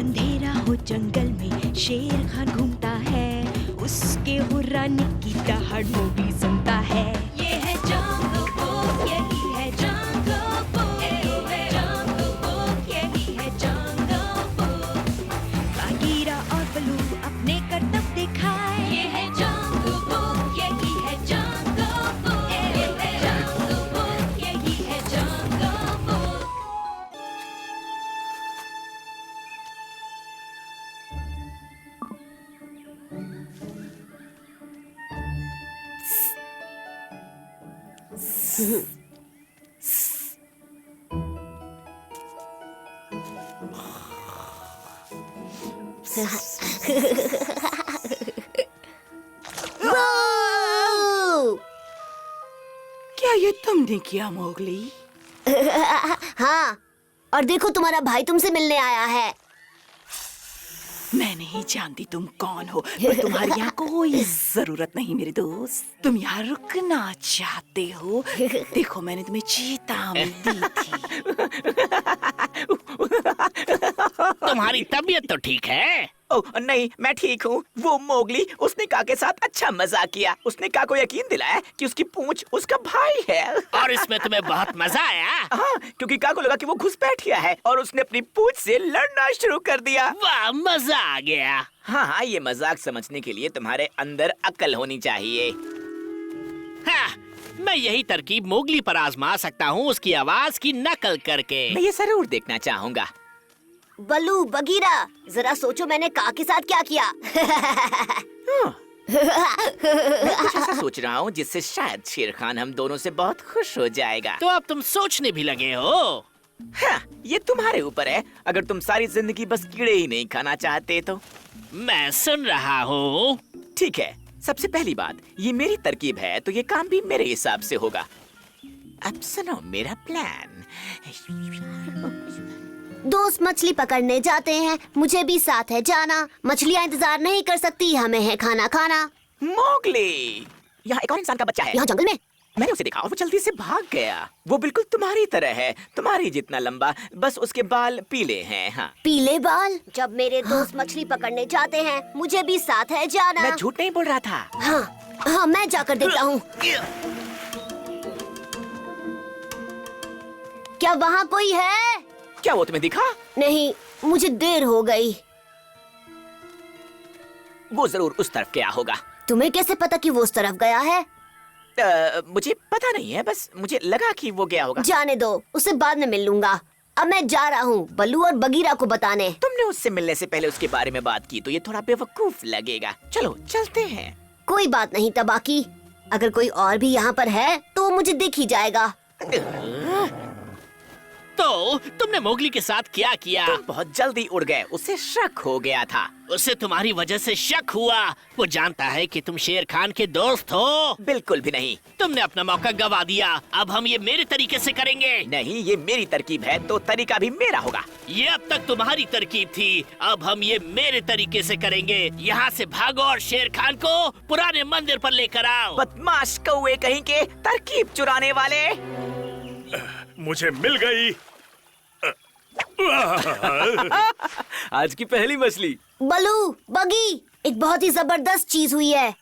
अंधेरा हो जंगल में शेर खान घूमता है, उसके हुर्राने की दहाड़ मोगी सुनता है। ये है जंगल बुक, यही है जंगल बुक, जंगल बुक, यही है जंगल बुक। बागीरा और बलू अपने करतब दिखाए, ये है जंगल बुक, यही है जंगल बुक, जंगल बुक, यही है जंगल बुक। क्या ये तुमने किया मोगली? हाँ, और देखो तुम्हारा भाई तुमसे मिलने आया है। मैं नहीं जानती तुम कौन हो, पर तुम्हारी यहाँ कोई जरूरत नहीं मेरे दोस्त। तुम यहाँ रुकना चाहते हो? देखो मैंने तुम्हें चेतावनी दी थी। तुम्हारी तबीयत तो ठीक है? ओह नहीं, मैं ठीक हूँ। वो मोगली उसने का के साथ अच्छा मजाक किया। उसने का को यकीन दिलाया कि उसकी पूंछ उसका भाई है। और इसमें तुम्हें बहुत मजा आया? हाँ, क्योंकि का को लगा कि वो घुसपैठिया है और उसने अपनी पूंछ से लड़ना शुरू कर दिया। वाह, मजा आ गया। हाँ, ये मजाक समझने के लिए तुम्हारे अंदर अक्ल होनी चाहिए। हाँ, मैं यही तरकीब मोगली पर आजमा सकता हूँ, उसकी आवाज की नकल करके। मैं ये जरूर देखना चाहूँगा। बल्लू, बगीरा, जरा सोचो मैंने का के साथ क्या किया। मैं कुछ ऐसा सोच रहा हूँ जिससे शायद शेर खान हम दोनों से बहुत खुश हो जाएगा। तो अब तुम सोचने भी लगे हो? हाँ, ये तुम्हारे ऊपर है। अगर तुम सारी जिंदगी बस कीड़े ही नहीं खाना चाहते तो। मैं सुन रहा हूँ। ठीक है, सबसे पहली बात, ये मेरी तरकीब है तो ये काम भी मेरे हिसाब से होगा। अब सुनो मेरा प्लान। दोस्त मछली पकड़ने जाते हैं, मुझे भी साथ है जाना। मछलियाँ इंतजार नहीं कर सकती, हमें है खाना खाना। मोगली, यहाँ एक और इंसान का बच्चा है। यहाँ जंगल में? मैंने उसे देखा और वो जल्दी से भाग गया। वो बिल्कुल तुम्हारी तरह है, तुम्हारी जितना लंबा, बस उसके बाल पीले हैं। हाँ, पीले बाल? जब मेरे दोस्त मछली पकड़ने जाते हैं, मुझे भी साथ है जाना। मैं झूठ नहीं बोल रहा था। हाँ, मैं जाकर देखता हूँ। क्या वहाँ कोई है? क्या वो तुम्हें दिखा? नहीं, मुझे देर हो गई। वो जरूर उस तरफ गया होगा। तुम्हें कैसे पता कि वो उस तरफ गया है? मुझे पता नहीं है, बस मुझे लगा कि वो गया होगा। जाने दो, उससे बाद में मिल लूंगा। अब मैं जा रहा हूँ बल्लू और बगीरा को बताने। तुमने उससे मिलने से पहले उसके बारे में बात की तो ये थोड़ा बेवकूफ लगेगा। चलो चलते हैं। कोई बात नहीं तबाकी, अगर कोई और भी यहाँ पर है तो वो मुझे दिख ही जाएगा। तो तुमने मोगली के साथ क्या किया? तुम बहुत जल्दी उड़ गए, उसे शक हो गया था। उसे तुम्हारी वजह से शक हुआ। वो जानता है कि तुम शेर खान के दोस्त हो। बिल्कुल भी नहीं। तुमने अपना मौका गवा दिया। अब हम ये मेरे तरीके से करेंगे। नहीं, ये मेरी तरकीब है तो तरीका भी मेरा होगा। ये अब तक तुम्हारी तरकीब थी, अब हम ये मेरे तरीके से करेंगे। यहाँ से भागो और शेर खान को पुराने मंदिर पर लेकर आओ। बदमाश कौवे कहीं के, तरकीब चुराने वाले। मुझे मिल गई। आज की पहली मछली। बलू, बगी, एक बहुत ही जबरदस्त चीज हुई है।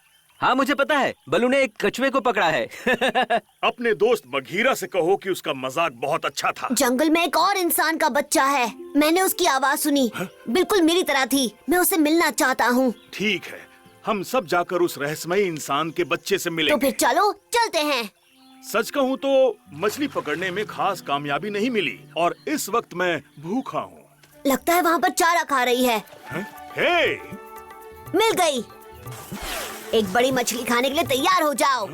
हाँ मुझे पता है, बलू ने एक कछुए को पकड़ा है। अपने दोस्त बघीरा से कहो कि उसका मजाक बहुत अच्छा था। जंगल में एक और इंसान का बच्चा है, मैंने उसकी आवाज सुनी। बिल्कुल मेरी तरह थी, मैं उससे मिलना चाहता हूँ। ठीक है, हम सब जाकर उस रहस्यमयी इंसान के बच्चे से तो मिलेंगे। फिर चलो चलते हैं। सच कहूँ तो मछली पकड़ने में खास कामयाबी नहीं मिली और इस वक्त मैं भूखा हूँ। लगता है वहाँ पर चारा खा रही है। हे! मिल गई। एक बड़ी मछली खाने के लिए तैयार हो जाओ।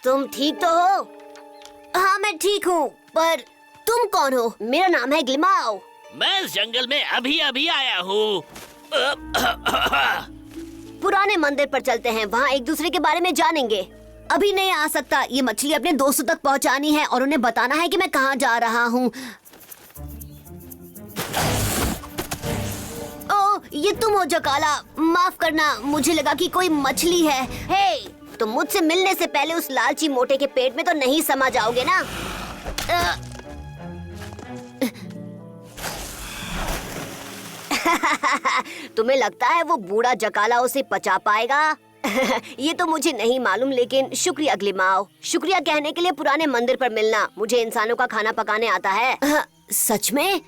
तुम ठीक तो हो? हाँ मैं ठीक हूँ, पर तुम कौन हो? मेरा नाम है ग्लिमाओ। मैं इस जंगल में अभी अभी आया हूँ। पुराने मंदिर पर चलते हैं, वहाँ एक दूसरे के बारे में जानेंगे। अभी नहीं आ सकता, ये मछली अपने दोस्तों तक पहुँचानी है और उन्हें बताना है कि मैं कहाँ जा रहा हूँ। ओह, ये तुम हो जकाला, माफ करना, मुझे लगा कि कोई मछली है। हे, तुम मुझसे मिलने से पहले उस लालची मोटे के पेट में तो नहीं समा जाओगे ना? तुम्हें लगता है वो बूढ़ा जकाला उसे पचा पाएगा? ये तो मुझे नहीं मालूम, लेकिन शुक्रिया ग्लिमाओ। शुक्रिया कहने के लिए पुराने मंदिर पर मिलना। मुझे इंसानों का खाना पकाने आता है। सच में?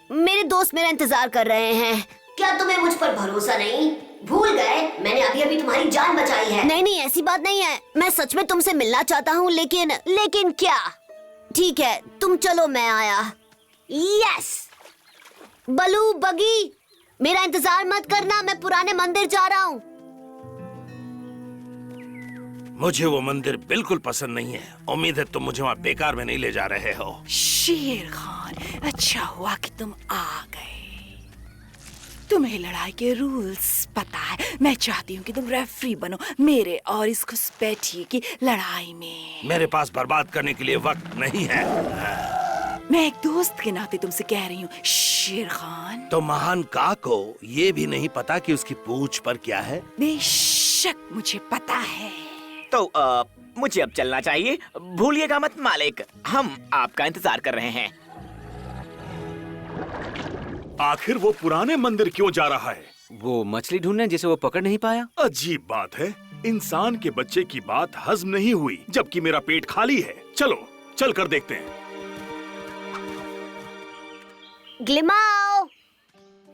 मेरे दोस्त मेरा इंतजार कर रहे हैं। क्या तुम्हें मुझ पर भरोसा नहीं? भूल गए मैंने अभी अभी तुम्हारी जान बचाई है। नहीं नहीं, ऐसी बात नहीं है। मैं सच में तुमसे मिलना चाहता हूँ, लेकिन क्या? ठीक है, तुम चलो, मैं आया। यस बलू, बगी, मेरा इंतजार मत करना, मैं पुराने मंदिर जा रहा हूँ। मुझे वो मंदिर बिल्कुल पसंद नहीं है। उम्मीद है तुम मुझे वहाँ बेकार में नहीं ले जा रहे हो। शेर खान, अच्छा हुआ कि तुम आ गए। तुम्हें लड़ाई के रूल्स पता है। मैं चाहती हूँ कि तुम रेफरी बनो मेरे और इस घुसपैठिए की लड़ाई में। मेरे पास बर्बाद करने के लिए वक्त नहीं है। मैं एक दोस्त के नाते तुमसे कह रही हूँ शेर खान। तो महान का को ये भी नहीं पता कि उसकी पूंछ पर क्या है? बेशक मुझे पता है। तो मुझे अब चलना चाहिए। भूलिएगा मत मालिक, हम आपका इंतजार कर रहे हैं। आखिर वो पुराने मंदिर क्यों जा रहा है? वो मछली ढूंढने जिसे वो पकड़ नहीं पाया। अजीब बात है, इंसान के बच्चे की बात हजम नहीं हुई, जबकि मेरा पेट खाली है। चलो चल कर देखते हैं। ग्लिमाओ,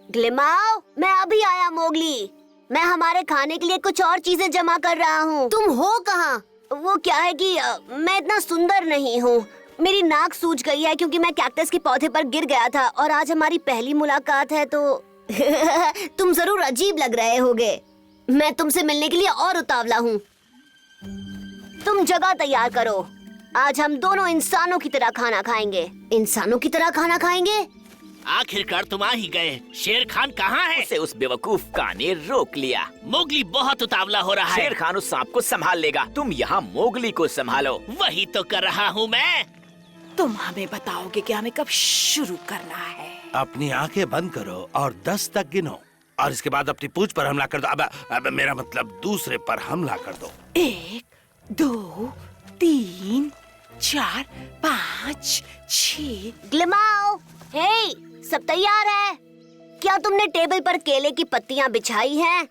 ग्लिमाओ, मैं अभी आया मोगली। मैं हमारे खाने के लिए कुछ और चीजें जमा कर रहा हूँ। तुम हो कहाँ? वो क्या है कि मैं इतना सुंदर नहीं हूँ। मेरी नाक सूज गई है क्योंकि मैं कैक्टस के पौधे पर गिर गया था, और आज हमारी पहली मुलाकात है तो तुम जरूर अजीब लग रहे होगे। मैं तुमसे मिलने के लिए और उतावला हूँ। तुम जगह तैयार करो। आज हम दोनों इंसानों की तरह खाना खाएंगे। इंसानों की तरह खाना खाएंगे? आखिरकार तुम आ ही गए। शेर खान कहाँ है? उसे उस बेवकूफ का ने रोक लिया। मोगली बहुत उतावला हो रहा है। शेर खान उस सांप को संभाल लेगा, तुम यहाँ मोगली को संभालो। वही तो कर रहा हूँ मैं। तुम हमें बताओगे कि हमें कब शुरू करना है? अपनी आंखें बंद करो और 10 तक गिनो, और इसके बाद अपनी पूंछ पर हमला कर दो। अब मेरा मतलब दूसरे पर हमला कर दो। 1 2 3 4 5 6। ग्लिमाओ, हे, सब तैयार है? क्या तुमने टेबल पर केले की पत्तियां बिछाई हैं?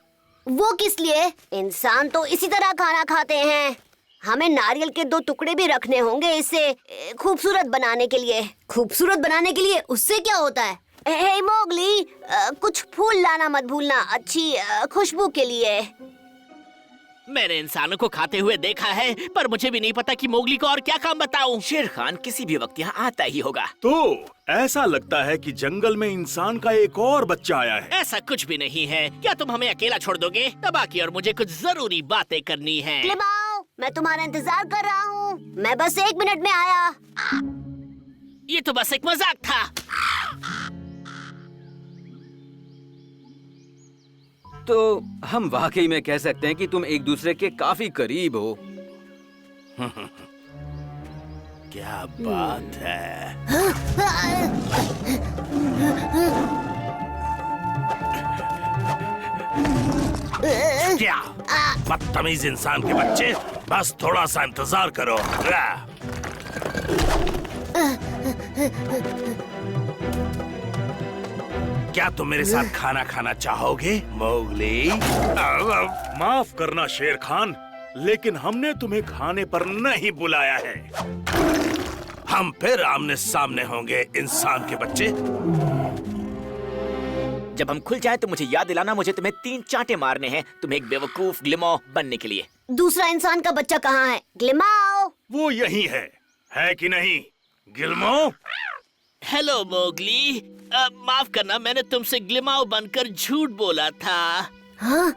वो किस लिए? इंसान तो इसी तरह खाना खाते हैं। हमें नारियल के 2 टुकड़े भी रखने होंगे इसे खूबसूरत बनाने के लिए। खूबसूरत बनाने के लिए? उससे क्या होता है? हे मोगली, कुछ फूल लाना मत भूलना, अच्छी खुशबू के लिए। मैंने इंसानों को खाते हुए देखा है, पर मुझे भी नहीं पता कि मोगली को और क्या काम बताऊं। शेर खान किसी भी वक्त यहाँ आता ही होगा। तो ऐसा लगता है कि जंगल में इंसान का एक और बच्चा आया है। ऐसा कुछ भी नहीं है। क्या तुम हमें अकेला छोड़ दोगे? तबाकी और मुझे कुछ जरूरी बातें करनी है। ग्लिमाओ, मैं तुम्हारा इंतजार कर रहा हूँ। मैं बस 1 मिनट में आया। ये तो बस एक मजाक था। तो हम वाकई में कह सकते हैं कि तुम एक दूसरे के काफी करीब हो। क्या बात है। क्या बदतमीज इंसान के बच्चे, बस थोड़ा सा इंतजार करो। क्या तुम मेरे साथ खाना खाना चाहोगे मोगली? माफ करना शेर खान, लेकिन हमने तुम्हें खाने पर नहीं बुलाया है। हम फिर आमने सामने होंगे इंसान के बच्चे। जब हम खुल जाए तो मुझे याद दिलाना, मुझे तुम्हें 3 चांटे मारने हैं, तुम्हें एक बेवकूफ ग्लिमो बनने के लिए। दूसरा इंसान का बच्चा कहाँ है? ग्लिमाओ, वो यही है कि नहीं गिल्मो? हेलो मोगली, माफ करना, मैंने तुमसे ग्लिमाओ बनकर झूठ बोला था। हाँ?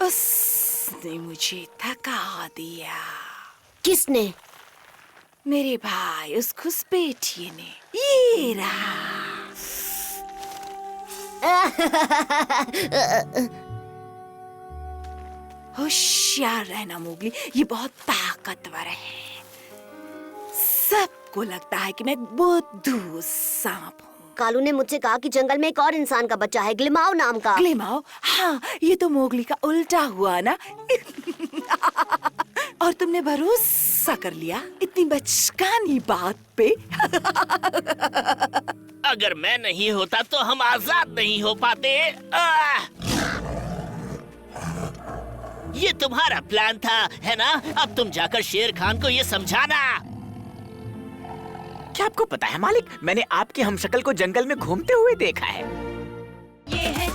उसने मुझे थका दिया। किसने? मेरे भाई उस घुसपैठिए ने। ये रहा। होशियार रहना मोगली, ये बहुत ताकतवर है। सबको लगता है कि मैं बुद्धू सांप हूँ। कालू ने मुझसे कहा कि जंगल में एक और इंसान का बच्चा है, ग्लिमाओ नाम का। ग्लिमाओ, हाँ ये तो मोगली का उल्टा हुआ ना। और तुमने भरोसा कर लिया इतनी बचकानी बात पे। अगर मैं नहीं होता तो हम आजाद नहीं हो पाते। ये तुम्हारा प्लान था, है ना? अब तुम जाकर शेर खान को ये समझाना। क्या आपको पता है मालिक, मैंने आपकी हमशक्ल को जंगल में घूमते हुए देखा है। ये है